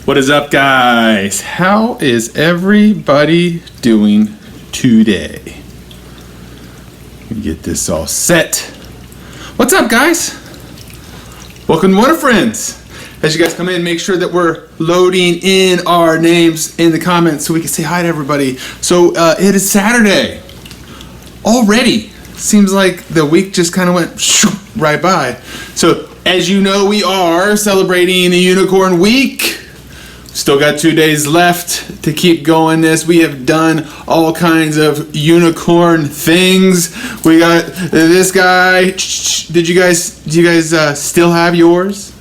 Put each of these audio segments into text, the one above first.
What is up, guys? How is everybody doing today? Let me get this all set. What's up, guys? Welcome to Wonder Friends. As you guys come in, make sure that we're loading in our names in the comments so we can say hi to everybody. So it is Saturday already. Seems like the week just kind of went right by. So as you know, we are celebrating the Unicorn Week. Still got 2 days left to keep going this. We have done all kinds of unicorn things. We got this guy. Do you guys still have yours?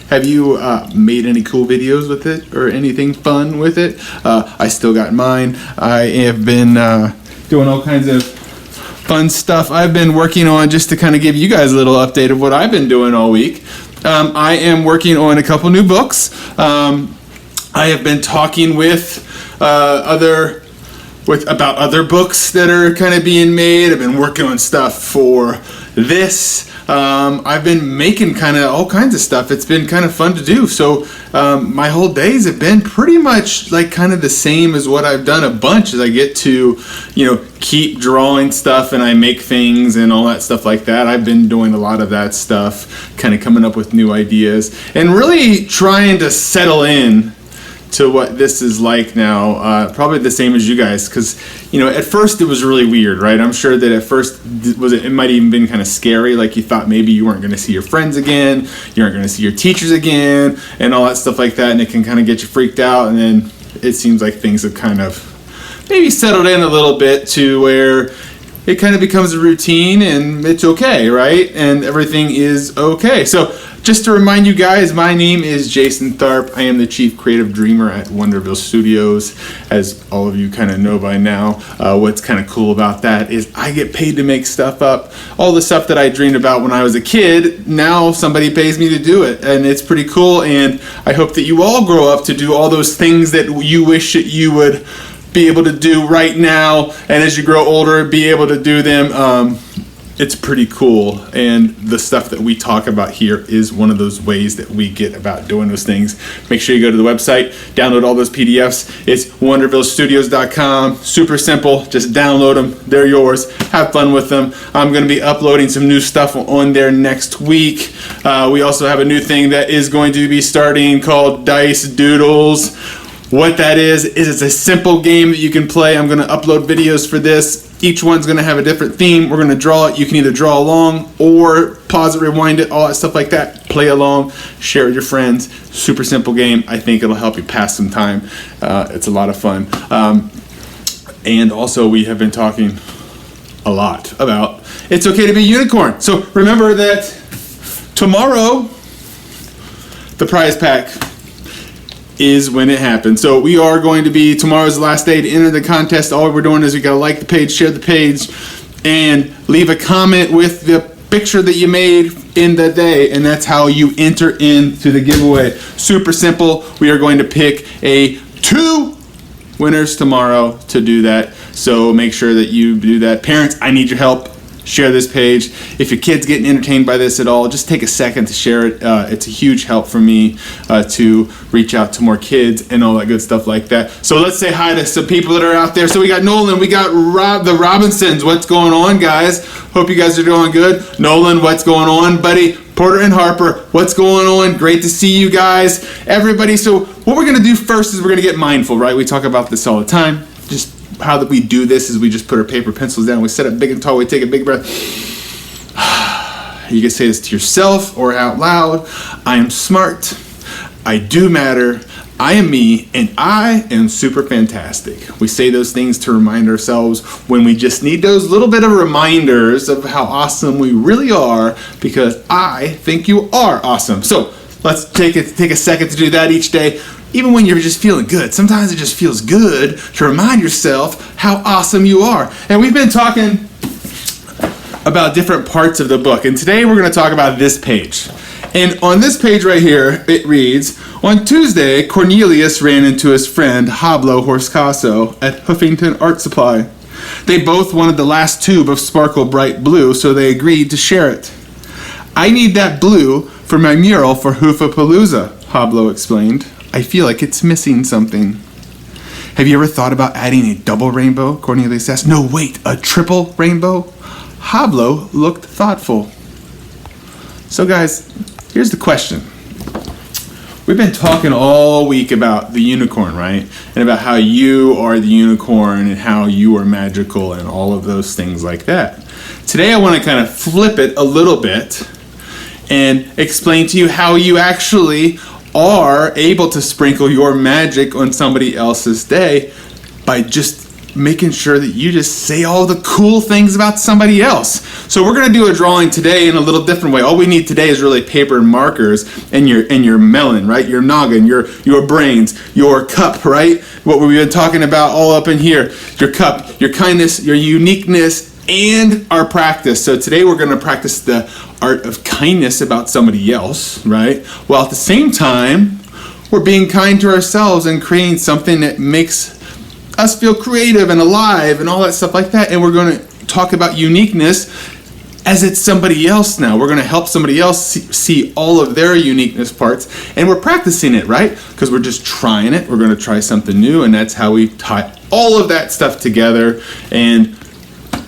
Have you made any cool videos with it or anything fun with it? I still got mine. I have been doing all kinds of fun stuff I've been working on just to kind of give you guys a little update of what I've been doing all week. I am working on a couple new books. I have been talking with about other books that are kind of being made. I've been working on stuff for this. I've been making kind of all kinds of stuff. It's been kind of fun to do. So my whole days have been pretty much like kind of the same as what I've done a bunch as I get to, keep drawing stuff and I make things and all that stuff like that. I've been doing a lot of that stuff, kind of coming up with new ideas and really trying to settle in to what this is like now, probably the same as you guys, because at first it was really weird, right? I'm sure that at first it might even been kind of scary, like you thought maybe you weren't going to see your friends again, you aren't going to see your teachers again, and all that stuff like that, and it can kind of get you freaked out. And then it seems like things have kind of maybe settled in a little bit to where it kind of becomes a routine and it's okay, right? And everything is okay. So just to remind you guys, my name is Jason Tharp. I am the Chief Creative Dreamer at Wonderville Studios. As all of you kind of know by now, what's kind of cool about that is I get paid to make stuff up. All the stuff that I dreamed about when I was a kid, now somebody pays me to do it. And it's pretty cool. And I hope that you all grow up to do all those things that you wish that you would be able to do right now. And as you grow older, be able to do them. It's pretty cool, and the stuff that we talk about here is one of those ways that we get about doing those things. Make sure you go to the website, download all those PDFs. It's wondervillestudios.com. Super simple. Just download them. They're yours. Have fun with them. I'm going to be uploading some new stuff on there next week. We also have a new thing that is going to be starting called Dice Doodles. What that is it's a simple game that you can play. I'm going to upload videos for this. Each one's going to have a different theme. We're going to draw it. You can either draw along or pause it, rewind it, all that stuff like that. Play along, share with your friends. Super simple game. I think it'll help you pass some time. It's a lot of fun. And also we have been talking a lot about it's okay to be a unicorn. So remember that tomorrow, the prize pack is when it happens. So we are going to be, tomorrow's the last day to enter the contest. All we're doing is we got to like the page, share the page, and leave a comment with the picture that you made in the day, and that's how you enter into the giveaway. Super simple. We are going to pick 2 winners tomorrow to do that. So make sure that you do that. Parents, I need your help. Share this page. If your kid's getting entertained by this at all, just take a second to share it. It's a huge help for me to reach out to more kids and all that good stuff like that. So let's say hi to some people that are out there. So we got Nolan, we got the Robinsons. What's going on, guys? Hope you guys are doing good. Nolan, what's going on, buddy? Porter and Harper, what's going on? Great to see you guys. Everybody, so what we're going to do first is we're going to get mindful, right? We talk about this all the time. Just how that we do this is we just put our paper pencils down, we set up big and tall, we take a big breath. You can say this to yourself or out loud. I am smart, I do matter, I am me, and I am super fantastic. We say those things to remind ourselves when we just need those little bit of reminders of how awesome we really are, because I think you are awesome. So let's take a second to do that each day. Even when you're just feeling good, sometimes it just feels good to remind yourself how awesome you are. And we've been talking about different parts of the book, and today we're going to talk about this page. And on this page right here, it reads, on Tuesday, Cornelius ran into his friend Pablo Horscaso at Huffington Art Supply. They both wanted the last tube of Sparkle Bright Blue, so they agreed to share it. I need that blue for my mural for Hoofapalooza, Pablo explained. I feel like it's missing something. Have you ever thought about adding a double rainbow? Cornelius asked. No, wait, a triple rainbow? Hablo looked thoughtful. So guys, here's the question. We've been talking all week about the unicorn, right? And about how you are the unicorn and how you are magical and all of those things like that. Today I want to kind of flip it a little bit and explain to you how you actually are able to sprinkle your magic on somebody else's day by just making sure that you just say all the cool things about somebody else. So we're going to do a drawing today in a little different way. All we need today is really paper and markers and your melon, right? Your noggin, your brains, your cup, right? What we've been talking about all up in here. Your cup, your kindness, your uniqueness, and our practice. So today we're going to practice the art of kindness about somebody else, right? While at the same time, we're being kind to ourselves and creating something that makes us feel creative and alive and all that stuff like that. And we're going to talk about uniqueness as it's somebody else now. We're going to help somebody else see all of their uniqueness parts. And we're practicing it, right? Because we're just trying it. We're going to try something new. And that's how we tie all of that stuff together and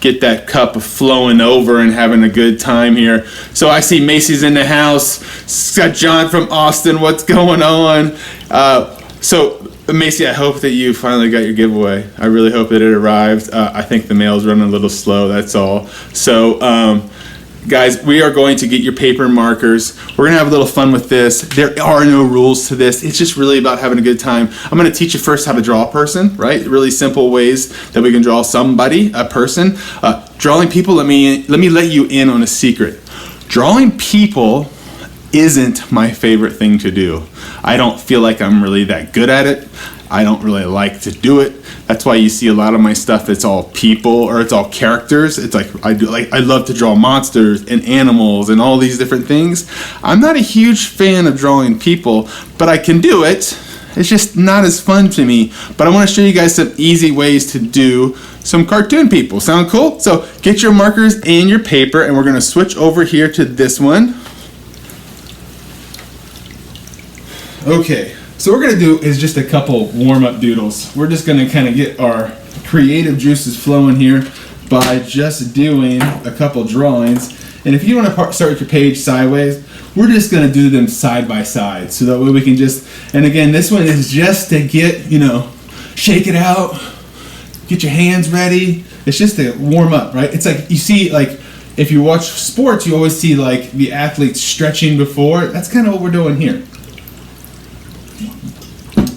get that cup flowing over and having a good time here. So I see Macy's in the house. Got John from Austin. What's going on? So Macy, I hope that you finally got your giveaway. I really hope that it arrived. I think the mail's running a little slow, that's all. So, guys, we are going to get your paper and markers. We're going to have a little fun with this. There are no rules to this. It's just really about having a good time. I'm going to teach you first how to draw a person, right? Really simple ways that we can draw somebody, a person. Drawing people, let me let you in on a secret. Drawing people isn't my favorite thing to do. I don't feel like I'm really that good at it. I don't really like to do it. That's why you see a lot of my stuff that's all people or it's all characters. It's like I love to draw monsters and animals and all these different things. I'm not a huge fan of drawing people, but I can do it. It's just not as fun to me. But I want to show you guys some easy ways to do some cartoon people. Sound cool? So get your markers and your paper, and we're going to switch over here to this one. Okay, so what we're going to do is just a couple warm-up doodles. We're just going to kind of get our creative juices flowing here by just doing a couple drawings. And if you want to start with your page sideways, we're just going to do them side by side. So that way we can just, and again, this one is just to get, shake it out, get your hands ready. It's just to warm up, right? It's like, you see, like, if you watch sports, you always see, like, the athletes stretching before. That's kind of what we're doing here.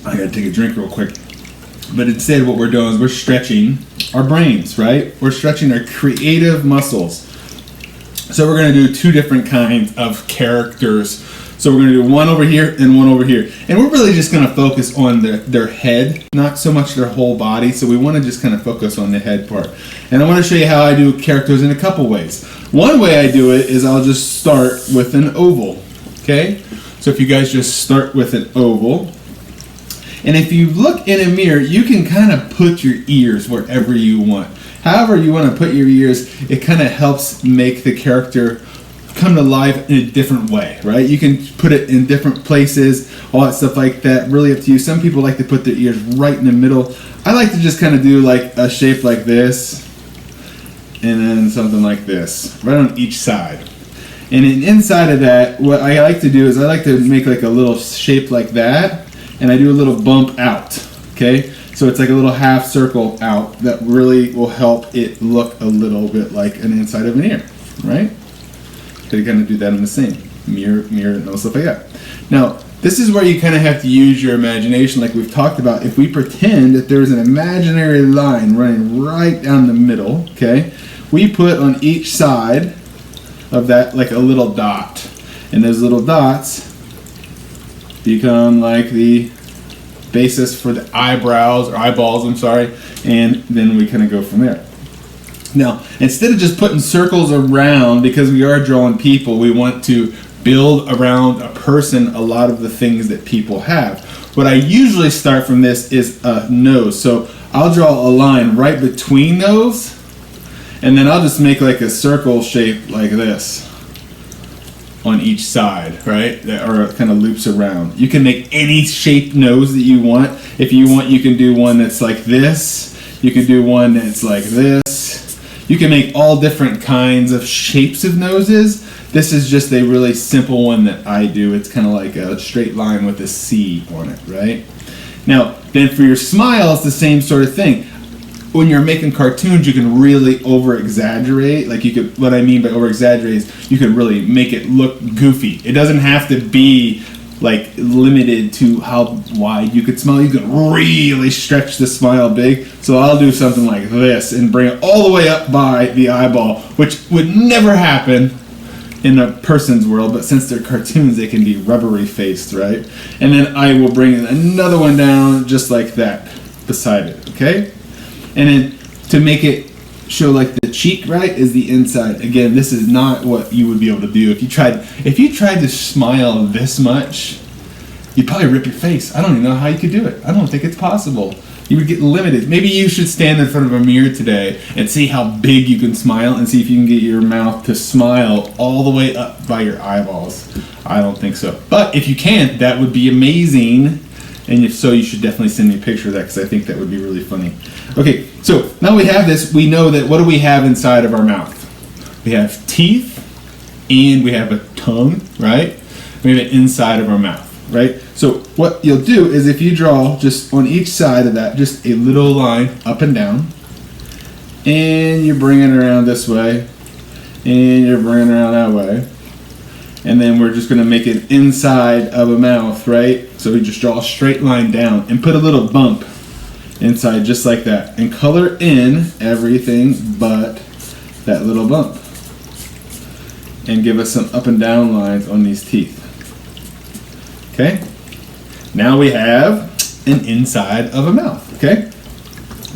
I gotta take a drink real quick. But instead what we're doing is we're stretching our brains, right? We're stretching our creative muscles. So we're gonna do two different kinds of characters. So we're gonna do one over here and one over here. And we're really just gonna focus on their head, not so much their whole body. So we wanna just kind of focus on the head part. And I wanna show you how I do characters in a couple ways. One way I do it is I'll just start with an oval, okay? So if you guys just start with an oval, and if you look in a mirror, you can kind of put your ears wherever you want. However you want to put your ears, it kind of helps make the character come to life in a different way, right? You can put it in different places, all that stuff like that, really up to you. Some people like to put their ears right in the middle. I like to just kind of do like a shape like this, and then something like this, right on each side. And then inside of that, what I like to do is I like to make like a little shape like that, and I do a little bump out, okay? So it's like a little half circle out that really will help it look a little bit like an inside of an ear, right? So you kind of do that in the same mirror, and all stuff like that. Now, this is where you kind of have to use your imagination like we've talked about. If we pretend that there's an imaginary line running right down the middle, okay? We put on each side of that like a little dot. And those little dots become like the basis for the eyeballs, and then we kind of go from there. Now, instead of just putting circles around, because we are drawing people, we want to build around a person a lot of the things that people have. What I usually start from this is a nose. So I'll draw a line right between those, and then I'll just make like a circle shape like this on each side, right? That are kind of loops around. You can make any shaped nose that you want. If you want, you can do one that's like this. You can do one that's like this. You can make all different kinds of shapes of noses. This is just a really simple one that I do. It's kind of like a straight line with a C on it, right? Now, then for your smile, it's the same sort of thing. When you're making cartoons, you can really over-exaggerate. Like, you could, what I mean by over-exaggerate is you can really make it look goofy. It doesn't have to be like limited to how wide you could smile. You can really stretch the smile big. So I'll do something like this and bring it all the way up by the eyeball, which would never happen in a person's world, but since they're cartoons, they can be rubbery faced, right? And then I will bring another one down just like that beside it, okay? And then to make it show like the cheek, right, is the inside. Again, this is not what you would be able to do if you tried to smile this much. You'd probably rip your face. I don't even know how you could do it. I don't think it's possible. You would get limited. Maybe you should stand in front of a mirror today and see how big you can smile and see if you can get your mouth to smile all the way up by your eyeballs. I don't think so. But if you can, that would be amazing. And if so, you should definitely send me a picture of that because I think that would be really funny. Okay, so now we have this. We know that what do we have inside of our mouth? We have teeth and we have a tongue, right? We have it inside of our mouth, right? So what you'll do is if you draw just on each side of that, just a little line up and down, and you bring it around this way, and you're bringing it around that way, and then we're just going to make it inside of a mouth, right? So we just draw a straight line down and put a little bump inside just like that, and color in everything but that little bump, and give us some up and down lines on these teeth. Okay? Now we have an inside of a mouth, okay?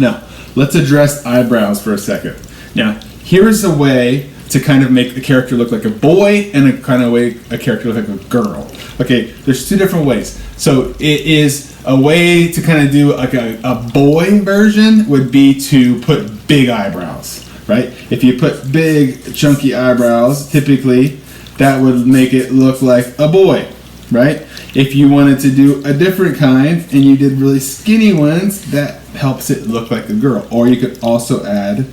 Now, let's address eyebrows for a second. Now, here's a way to kind of make a character look like a boy and a kind of way a character look like a girl. Okay, there's two different ways. So it is a way to kind of do like a boy version would be to put big eyebrows, right? If you put big chunky eyebrows, typically that would make it look like a boy, right? If you wanted to do a different kind and you did really skinny ones, that helps it look like a girl. Or you could also add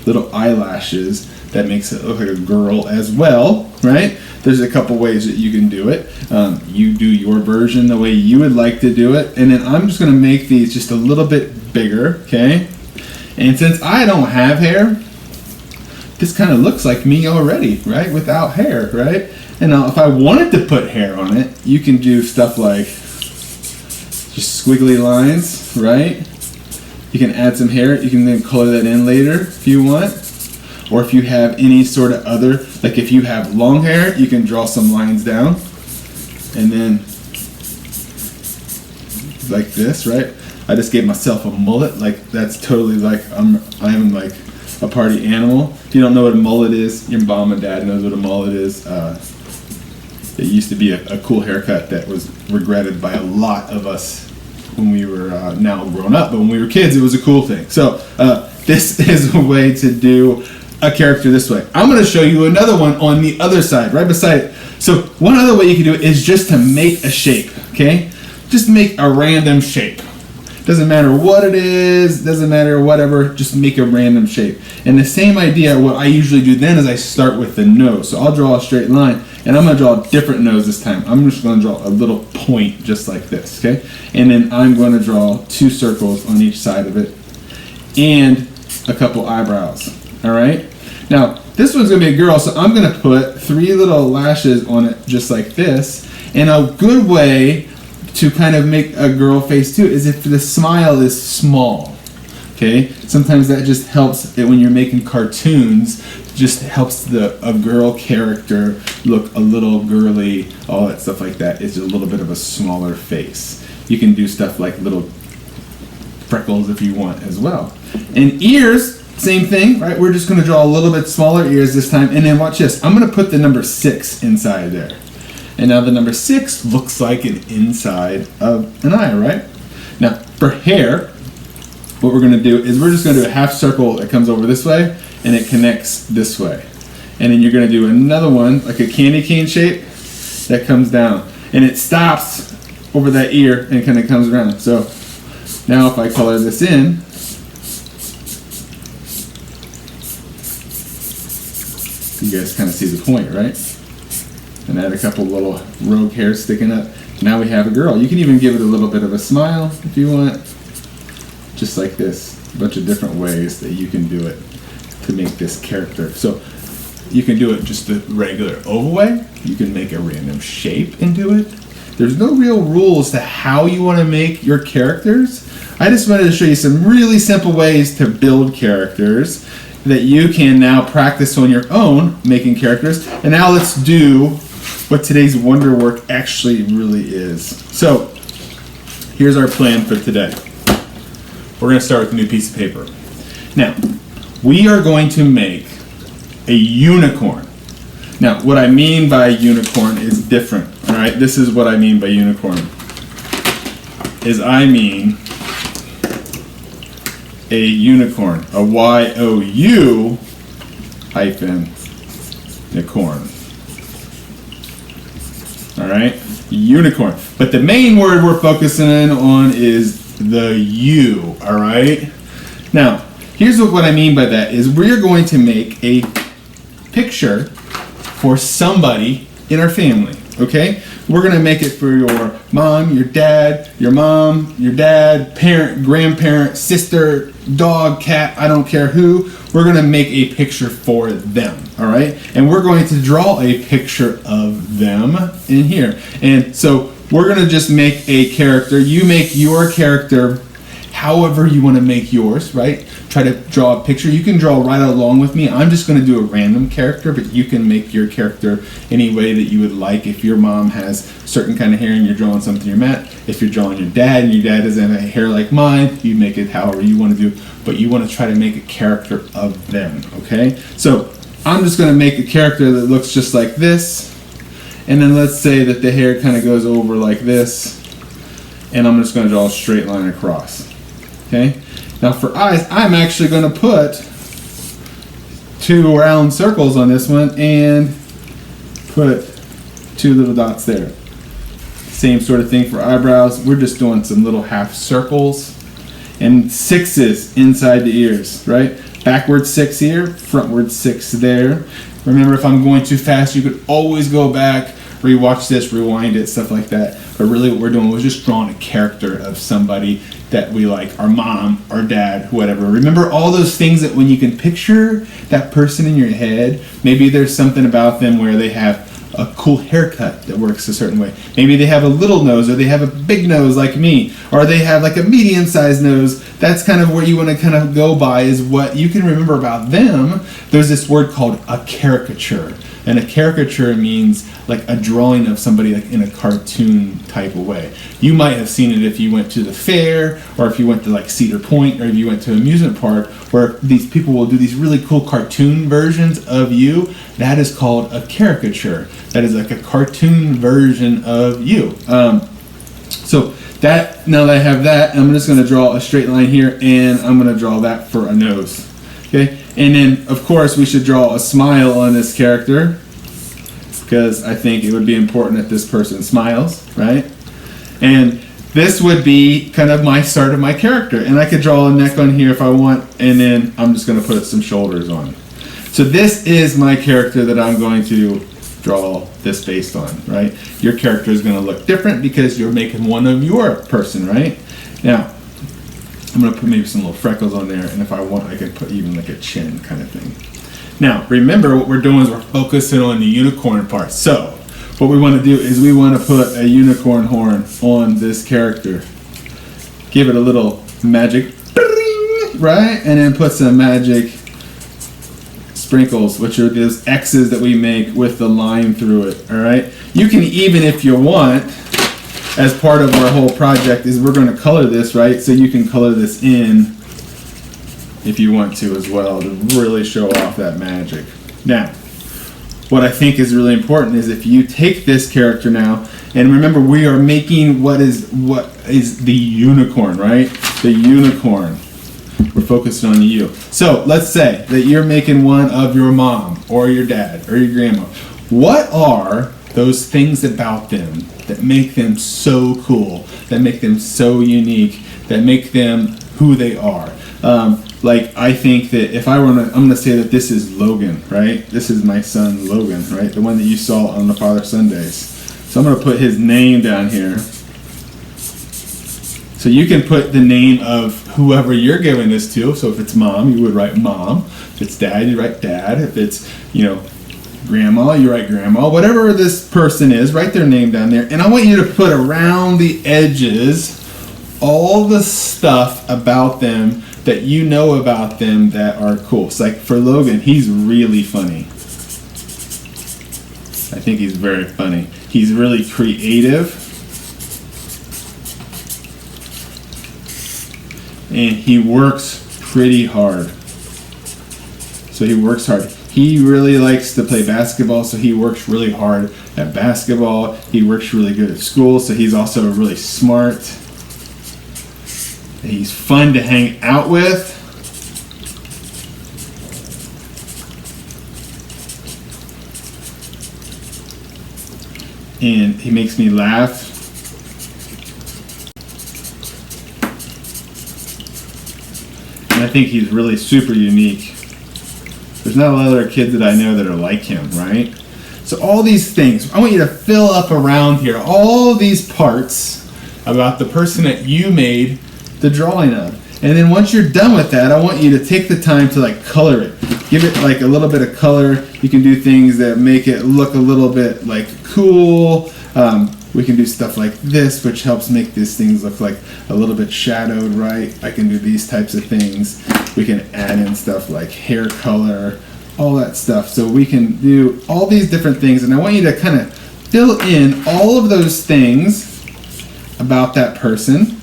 little eyelashes that makes it look like a girl as well, right? There's a couple ways that you can do it. You do your version the way you would like to do it. And then I'm just going to make these just a little bit bigger, okay? And since I don't have hair, this kind of looks like me already, right? Without hair, right? And now if I wanted to put hair on it, you can do stuff like just squiggly lines, right? You can add some hair. You can then color that in later if you want. Or if you have any sort of other, like if you have long hair, you can draw some lines down. And then like this, right? I just gave myself a mullet. Like that's totally like I am like a party animal. If you don't know what a mullet is, your mom and dad knows what a mullet is. It used to be a cool haircut that was regretted by a lot of us when we were now grown up, but when we were kids, it was a cool thing. So this is a way to do a character this way. I'm going to show you another one on the other side, right beside it. So one other way you can do it is just to make a shape, okay? Just make a random shape. Doesn't matter what it is, doesn't matter whatever, just make a random shape. And the same idea, what I usually do then is I start with the nose. So I'll draw a straight line, and I'm going to draw a different nose this time. I'm just going to draw a little point just like this, okay? And then I'm going to draw 2 circles on each side of it and a couple eyebrows, all right? Now, this one's going to be a girl, so I'm going to put 3 little lashes on it just like this. And a good way to kind of make a girl face too is if the smile is small, okay? Sometimes that just helps it when you're making cartoons, just helps a girl character look a little girly, all that stuff like that. It's a little bit of a smaller face. You can do stuff like little freckles if you want as well. And ears, same thing, right? We're just going to draw a little bit smaller ears this time. And then watch this. I'm going to put the number 6 inside there. And now the number 6 looks like an inside of an eye, right? Now, for hair, what we're going to do is we're just going to do a half circle that comes over this way, and it connects this way. And then you're going to do another one, like a candy cane shape, that comes down, and it stops over that ear and kind of comes around. So now if I color this in, you guys kind of see the point, right? And add a couple little rogue hairs sticking up. Now we have a girl. You can even give it a little bit of a smile if you want. Just like this. A bunch of different ways that you can do it to make this character. So you can do it just the regular oval way. You can make a random shape and do it. There's no real rules to how you want to make your characters. I just wanted to show you some really simple ways to build characters that you can now practice on your own making characters. And now let's do what today's wonder work actually really is. So here's our plan for today. We're going to start with a new piece of paper. Now, we are going to make a unicorn. Now, what I mean by unicorn is different. All right, this is what I mean by unicorn. I mean a unicorn, a Y-O-U hyphen Nicorn. All right, unicorn. But the main word we're focusing in on is the U. All right. Now, here's what I mean by that is we're going to make a picture for somebody in our family. Okay, we're gonna make it for your mom, your dad, parent, grandparent, sister, dog, cat, I don't care who. We're gonna make a picture for them, all right? And we're going to draw a picture of them in here. And so we're gonna just make a character. You make your character however you wanna make yours, right? Try to draw a picture. You can draw right along with me. I'm just gonna do a random character, but you can make your character any way that you would like. If your mom has certain kind of hair and you're drawing something you're Matt, if you're drawing your dad and your dad doesn't have hair like mine, you make it however you wanna do, but you wanna try to make a character of them, okay? So I'm just gonna make a character that looks just like this, and then let's say that the hair kind of goes over like this, and I'm just gonna draw a straight line across, okay? Now for eyes, I'm actually going to put 2 round circles on this one and put 2 little dots there. Same sort of thing for eyebrows. We're just doing some little half circles and 6s inside the ears, right? Backward 6 here, frontward 6 there. Remember, if I'm going too fast, you could always go back, rewatch this, rewind it, stuff like that. But really what we're doing was just drawing a character of somebody that we like, our mom, our dad, whatever. Remember all those things that when you can picture that person in your head, maybe there's something about them where they have a cool haircut that works a certain way. Maybe they have a little nose, or they have a big nose like me, or they have like a medium-sized nose. That's kind of where you want to kind of go by, is what you can remember about them. There's this word called a caricature. And a caricature means like a drawing of somebody like in a cartoon type of way. You might have seen it if you went to the fair, or if you went to like Cedar Point, or if you went to an amusement park, where these people will do these really cool cartoon versions of you. That is called a caricature. That is like a cartoon version of you. So that, now that I have that, I'm just going to draw a straight line here, and I'm going to draw that for a nose. Okay, and then of course we should draw a smile on this character, because I think it would be important that this person smiles, right? And this would be kind of my start of my character, and I could draw a neck on here if I want, and then I'm just going to put some shoulders on. So this is my character that I'm going to draw this based on, right? Your character is going to look different because you're making one of your person, right? Now, I'm going to put maybe some little freckles on there, and if I want, I could put even like a chin kind of thing. Now, remember what we're doing is we're focusing on the unicorn part. So, what we want to do is we want to put a unicorn horn on this character. Give it a little magic, right? And then put some magic sprinkles, which are those X's that we make with the line through it, all right? You can even, if you want, as part of our whole project, is we're going to color this, right? So you can color this in if you want to as well, to really show off that magic. Now, what I think is really important is if you take this character now, and remember we are making what is the unicorn, right? The unicorn. We're focused on you. So let's say that you're making one of your mom or your dad or your grandma. What are those things about them that make them so cool, that make them so unique, that make them who they are. Like, I think that if I were to, I'm going to say that this is Logan, right? This is my son Logan, right? The one that you saw on the Father Sundays. So I'm going to put his name down here. So you can put the name of whoever you're giving this to. So if it's mom, you would write mom. If it's dad, you write dad. If it's, grandma, you write grandma. Whatever this person is, write their name down there. And I want you to put around the edges all the stuff about them that you know about them that are cool. So like for Logan, he's really funny. I think he's very funny. He's really creative. And he works pretty hard. So he works hard. He really likes to play basketball, so he works really hard at basketball. He works really good at school, so he's also really smart. He's fun to hang out with. And he makes me laugh. And I think he's really super unique. There's not a lot of other kids that I know that are like him, right? So all these things, I want you to fill up around here, all these parts about the person that you made the drawing of. And then once you're done with that, I want you to take the time to like color it. Give it like a little bit of color. You can do things that make it look a little bit like cool. We can do stuff like this, which helps make these things look like a little bit shadowed, right? I can do these types of things. We can add in stuff like hair color, all that stuff. So we can do all these different things, and I want you to kind of fill in all of those things about that person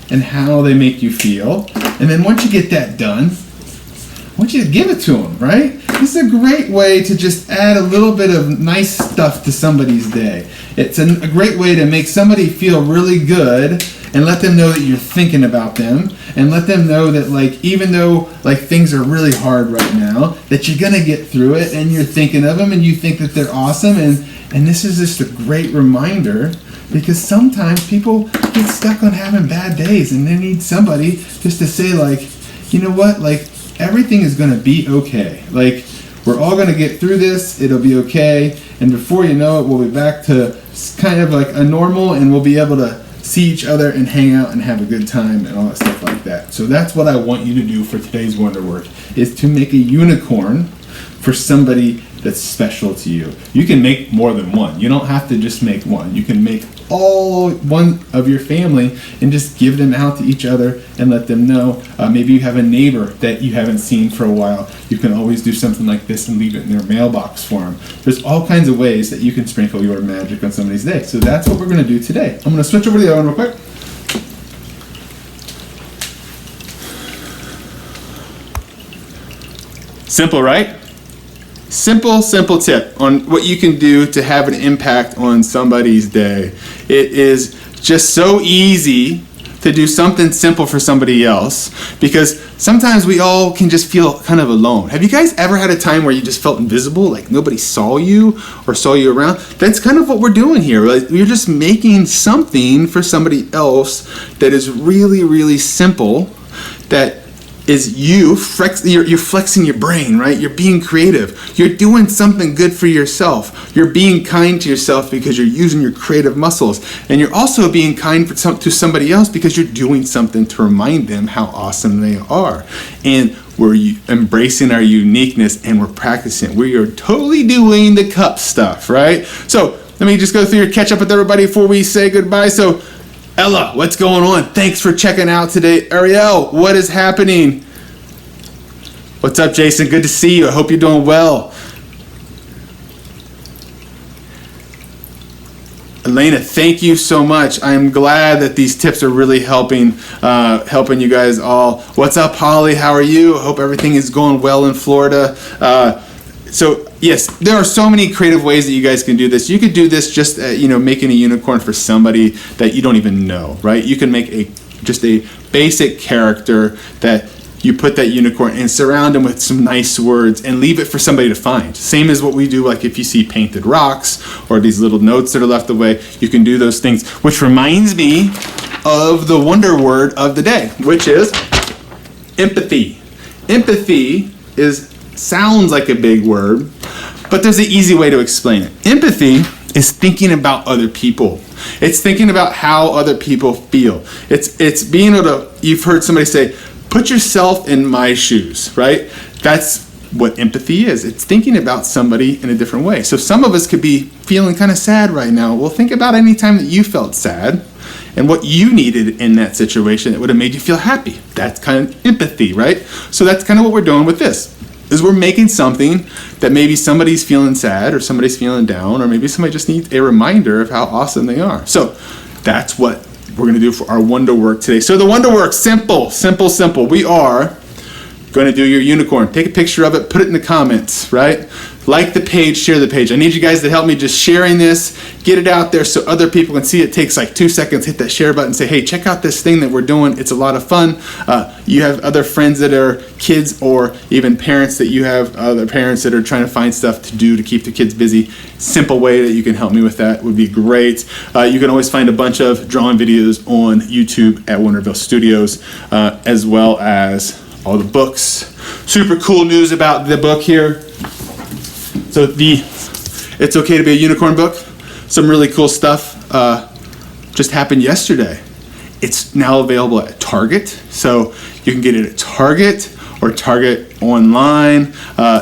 and how they make you feel. And then once you get that done, I want you to give it to them, right? This is a great way to just add a little bit of nice stuff to somebody's day. It's a great way to make somebody feel really good and let them know that you're thinking about them, and let them know that like even though like things are really hard right now, that you're gonna get through it and you're thinking of them and you think that they're awesome, and this is just a great reminder, because sometimes people get stuck on having bad days and they need somebody just to say like, you know what, like everything is gonna be okay. Like we're all gonna get through this, it'll be okay, and before you know it, we'll be back to kind of like a normal, and we'll be able to see each other and hang out and have a good time and all that stuff like that. So that's what I want you to do for today's Wonder Word, is to make a unicorn for somebody that's special to you. You can make more than one. You don't have to just make one. You can make all one of your family and just give them out to each other and let them know. Maybe you have a neighbor that you haven't seen for a while. You can always do something like this and leave it in their mailbox for them. There's all kinds of ways that you can sprinkle your magic on somebody's day. So that's what we're going to do today. I'm going to switch over to the other one real quick. Simple, right? Simple tip on what you can do to have an impact on somebody's day. It is just so easy to do something simple for somebody else, because sometimes we all can just feel kind of alone. Have you guys ever had a time where you just felt invisible, like nobody saw you or saw you around? That's kind of what we're doing here. Like, we're just making something for somebody else that is really, really simple, that is you're flexing your brain, right? You're being creative. You're doing something good for yourself. You're being kind to yourself because you're using your creative muscles. And you're also being kind to somebody else because you're doing something to remind them how awesome they are. And we're embracing our uniqueness, and we're practicing. We are totally doing the cup stuff, right? So let me just go through your catch up with everybody before we say goodbye. So Ella, what's going on? Thanks for checking out today. Ariel, what is happening? What's up, Jason? Good to see you. I hope you're doing well. Elena, thank you so much. I'm glad that these tips are really helping you guys all. What's up, Holly? How are you? I hope everything is going well in Florida. So yes, there are so many creative ways that you guys can do this. You could do this just making a unicorn for somebody that you don't even know, right? You can make just a basic character that you put that unicorn and surround them with some nice words and leave it for somebody to find. Same as what we do, like if you see painted rocks or these little notes that are left away, you can do those things. Which reminds me of the wonder word of the day, which is empathy. Empathy sounds like a big word, but there's an easy way to explain it. Empathy is thinking about other people. It's thinking about how other people feel. It's being able to, you've heard somebody say, put yourself in my shoes, right? That's what empathy is. It's thinking about somebody in a different way. So some of us could be feeling kind of sad right now. Well, think about any time that you felt sad and what you needed in that situation that would have made you feel happy. That's kind of empathy, right? So that's kind of what we're doing with this, is we're making something that maybe somebody's feeling sad or somebody's feeling down, or maybe somebody just needs a reminder of how awesome they are. So that's what we're going to do for our wonder work today. So the wonder work, simple. We are going to do your unicorn. Take a picture of it, put it in the comments, right? Like the page, share the page. I need you guys to help me just sharing this, get it out there so other people can see it. It takes like 2 seconds. Hit that share button, say, hey, check out this thing that we're doing. It's a lot of fun. You have other friends that are kids, or even parents that you have other parents that are trying to find stuff to do to keep the kids busy. Simple way that you can help me with that would be great. You can always find a bunch of drawing videos on YouTube at Wonderville Studios, as well as all the books. Super cool news about the book here. So the It's Okay to Be a Unicorn book, some really cool stuff just happened yesterday. It's now available at Target, so you can get it at Target or Target online.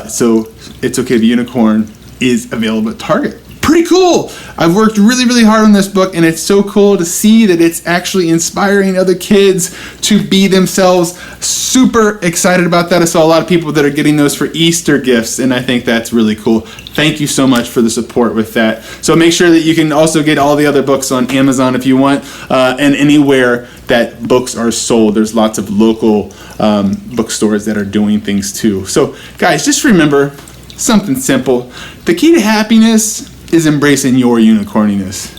So It's Okay to Be a Unicorn is available at Target. Pretty cool. I've worked really hard on this book, and it's so cool to see that it's actually inspiring other kids to be themselves. Super excited about that. I saw a lot of people that are getting those for Easter gifts, and I think that's really cool. Thank you so much for the support with that. So make sure that you can also get all the other books on Amazon if you want, and anywhere that books are sold. There's lots of local bookstores that are doing things too. So guys, just remember something simple. The key to happiness is embracing your unicorniness.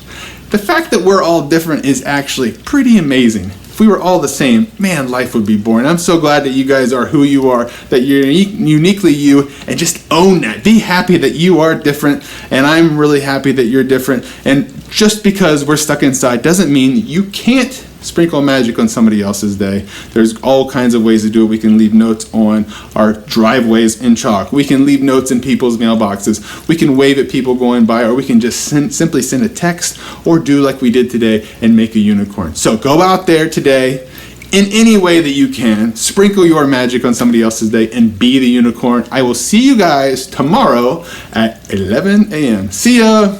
The fact that we're all different is actually pretty amazing. If we were all the same, man, life would be boring. I'm so glad that you guys are who you are, that you're uniquely you, and just own that. Be happy that you are different, and I'm really happy that you're different. And just because we're stuck inside doesn't mean you can't sprinkle magic on somebody else's day. There's all kinds of ways to do it. We can leave notes on our driveways in chalk. We can leave notes in people's mailboxes. We can wave at people going by, or we can just simply send a text, or do like we did today and make a unicorn. So go out there today in any way that you can. Sprinkle your magic on somebody else's day and be the unicorn. I will see you guys tomorrow at 11 a.m. See ya.